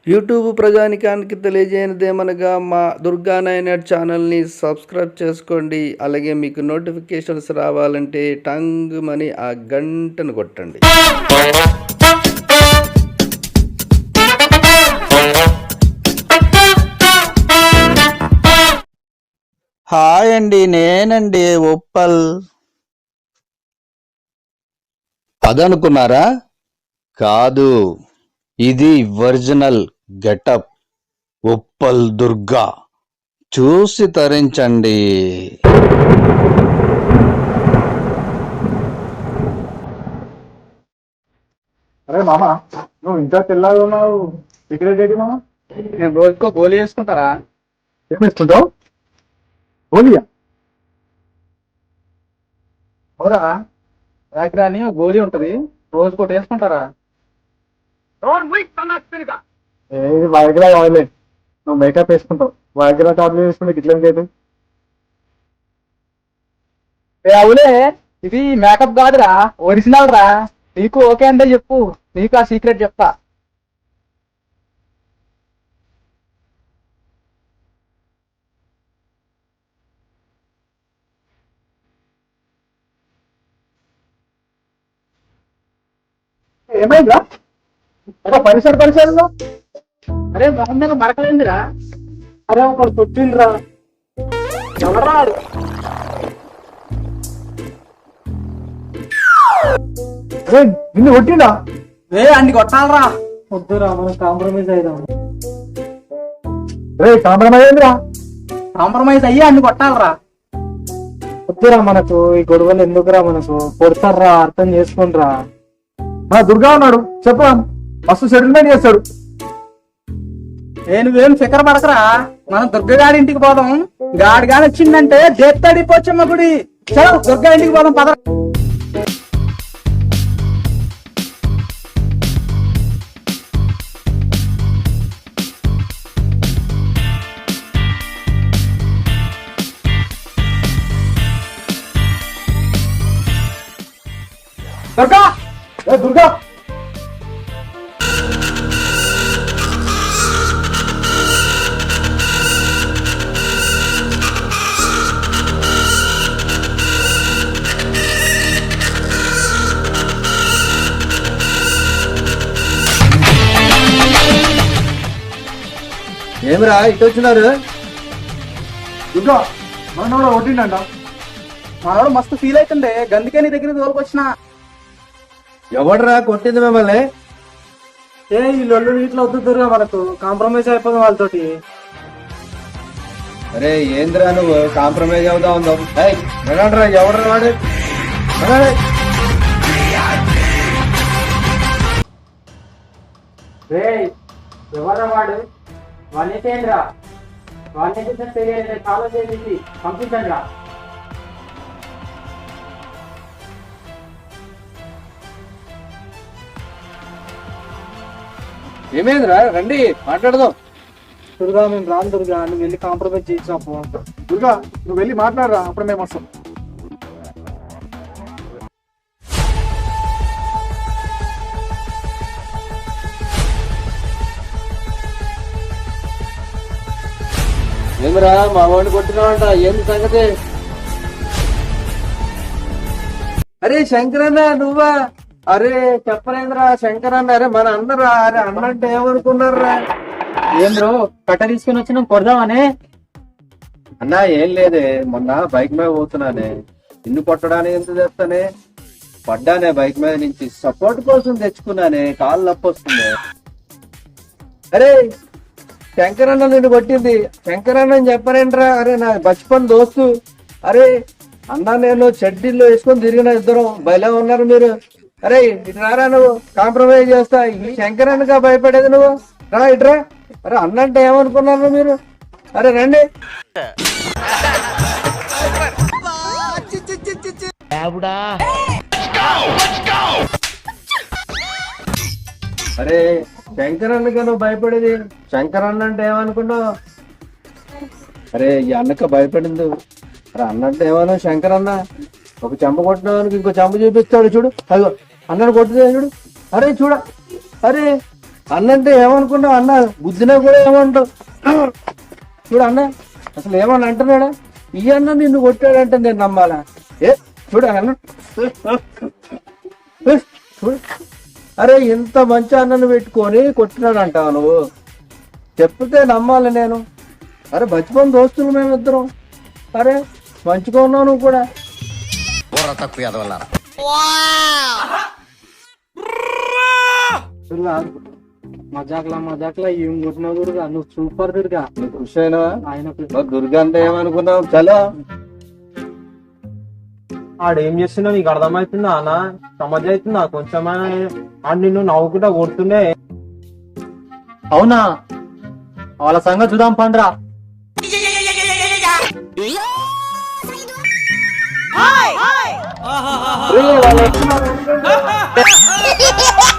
YouTube ప్రజానికానికి తెలియజేయనిదేమనగా మా దుర్గానాయనట్ ఛానల్ని సబ్స్క్రైబ్ చేసుకోండి. అలాగే మీకు నోటిఫికేషన్స్ రావాలంటే టంగ్ మని ఆ గంటను కొట్టండి. హాయ్ అండి, నేనండి ఉప్పల్. అదనుకున్నారా? కాదు, ఇది ఒరిజినల్ గెటప్. ఉప్పల్ దుర్గా. చూసి తరించండి. అరే మామ, నువ్వు ఇంకా తెల్లగా ఉన్నావు. సిగరెట్ ఏంటి మామ? నేను రోజుకో గోళీ వేసుకుంటారా? ఏం వేసుకుంటావు? గోలియా? అవురా, రాత్రి ఒక గోళీ ఉంటది, రోజుకోటి వేసుకుంటారా? ఏ వైగ్రా కావాలి, నువ్వు మేకప్ వేసుకుంటావు. వైగ్రా టాబ్లెట్ వేసుకుంటే ఇట్లా లేదు. అవులే, ఇది మేకప్ కాదురా, ఒరిజినల్ రా. నీకు ఓకే అంటే చెప్పు, నీకు ఆ సీక్రెట్ చెప్తా. ఏమైందా? ఒక పరిసరాల్లో అరే మొహం మీద మరకలేందిరా? అరే ఒకడు కొట్టిండ్రా. ఎవరా? నిన్ను కొట్టిందా? అన్ని కొట్టాలరా. వద్దురా, మనం కాంప్రమైజ్ అయిదాం. రే కాంప్రమైజ్ అయిందిరా. కాంప్రమైజ్ అయ్యి అన్ని కొట్టాలరా. వద్దురా, మనకు ఈ గొడవలు ఎందుకురా? మనకు కొడతారా, అర్థం చేసుకుంటారా. దుర్గా ఉన్నాడు, చెప్పరా, మస్తు సెటిల్మెంట్ చేస్తాడు. నువ్వేం ఫికర్ పడకరా, మనం దుర్గగాడి ఇంటికి పోదాం. గాడిగాని వచ్చిందంటే దేత్తడిపోచ్చమ్మ గుడి. చలో దుర్గా ఇంటికి పోదాం, పద. దుర్గా, దుర్గా, ఏమిరా ఇటు వచ్చినారు? దుర్గా, మన కొట్టిండంట. మనోడు మస్తు ఫీల్ అవుతుండే, గందుకే నీ దగ్గర తోలుకొచ్చిన. ఎవడరా కొట్టింది మిమ్మల్ని? ఈ లొల్లు ఇట్లా వద్దు దుర్గా, మనకు కాంప్రమైజ్ అయిపోదాం వాళ్ళతోటి. అరే ఏంద్రా నువ్వు కాంప్రమైజ్ అవుతా ఉందాం? వినండిరా, ఎవడరా వాడు? వినండి. ఎవరా వాడు? వాడిరా వాడిని ఫాలో చేసి పంపించండి రా. ఏమైందిరా? రండి మాట్లాడదాం. దుర్గా, మేము రాను దుర్గా, నువ్వు వెళ్ళి కాంప్రమైజ్ చేసినావు. దుర్గా, నువ్వు వెళ్ళి మాట్లాడరా, అప్పుడు మేము వస్తాం. ఏమిరా మా వాడిని కొట్టినావంట, ఏంది సంగతి? అరే శంకరన్న నువ్వా? అరే చెప్పలేదురా శంకరన్న. అరే మన అన్నరా. అరే అన్న అంటే ఏమనుకున్నారా? ఏం బ్రో, కట్ట తీసుకుని వచ్చిన కొడదామనే? అన్నా ఏం లేదే, మొన్న బైక్ మీద పోతున్నానే, ఇల్లు కొట్టడానికి ఎంత తెస్తానే, పడ్డానే బైక్ మీద నుంచి. సపోర్ట్ కోసం తెచ్చుకున్నానే, కాళ్ళు నొప్పి వస్తుంది. అరే శంకరన్న నిన్ను కొట్టింది. శంకరన్న చెప్పరేంట్రా? అరే నా బచ్పన్ దోస్తు. అరే అన్నా నేను చెడ్డీల్లో వేసుకొని తిరిగిన ఇద్దరం భలే ఉన్నారు మీరు. అరే ఇటు రారా, నువ్వు కాంప్రమైజ్ చేస్తా. ఈ శంకరన్నగా భయపడేది నువ్వు, రా ఇటురా. అరే అన్నంటే ఏమనుకున్నారు మీరు? అరే రండి. అరే శంకరన్నగా నువ్వు భయపడేది? శంకరన్న అంటే ఏమనుకున్నావు? అరే ఈ అన్నక భయపడింది. అరే అన్నంటే ఏమన్నా శంకరన్న? ఒక చెంప కొట్టినవానికి ఇంకో చెంప చూపిస్తాడు చూడు. అదిగో అన్నను కొట్టుదే చూడు. అరే చూడ, అరే అన్నంటే ఏమనుకున్నావు అన్న బుద్ధినా కూడా ఏమంటావు చూడు అన్న అసలు ఏమన్నా అంటున్నాడా ఈ అన్న నిన్ను కొట్టాడంటే నేను నమ్మాలా చూడు అన్న చూడు అరే ఇంత మంచి అన్నను పెట్టుకొని కొట్టినాడు అంటావు నువ్వు చెప్తే నమ్మాలి నేను అరే బచ్చిపోయిన దోస్తులు మేమిద్దరం అరే మంచిగా ఉన్నావు నువ్వు కూడా మజాక్లా ఏం కొట్టినావు దుర్గా నువ్వు సూపర్ దుర్గా నువ్వు కృషి అయినావా ఆయన దుర్గా అంటే ఏమనుకున్నావు చలో ఆడేం చేస్తున్నా నీకు అర్థమవుతుందా అన్న సమజ్ అవుతుందా కొంచెం ఆడు నిన్ను నవ్వుకుంటా కొడుతుండే అవునా వాళ్ళ సంగతి చూద్దాం పండ్రా వాళ్ళు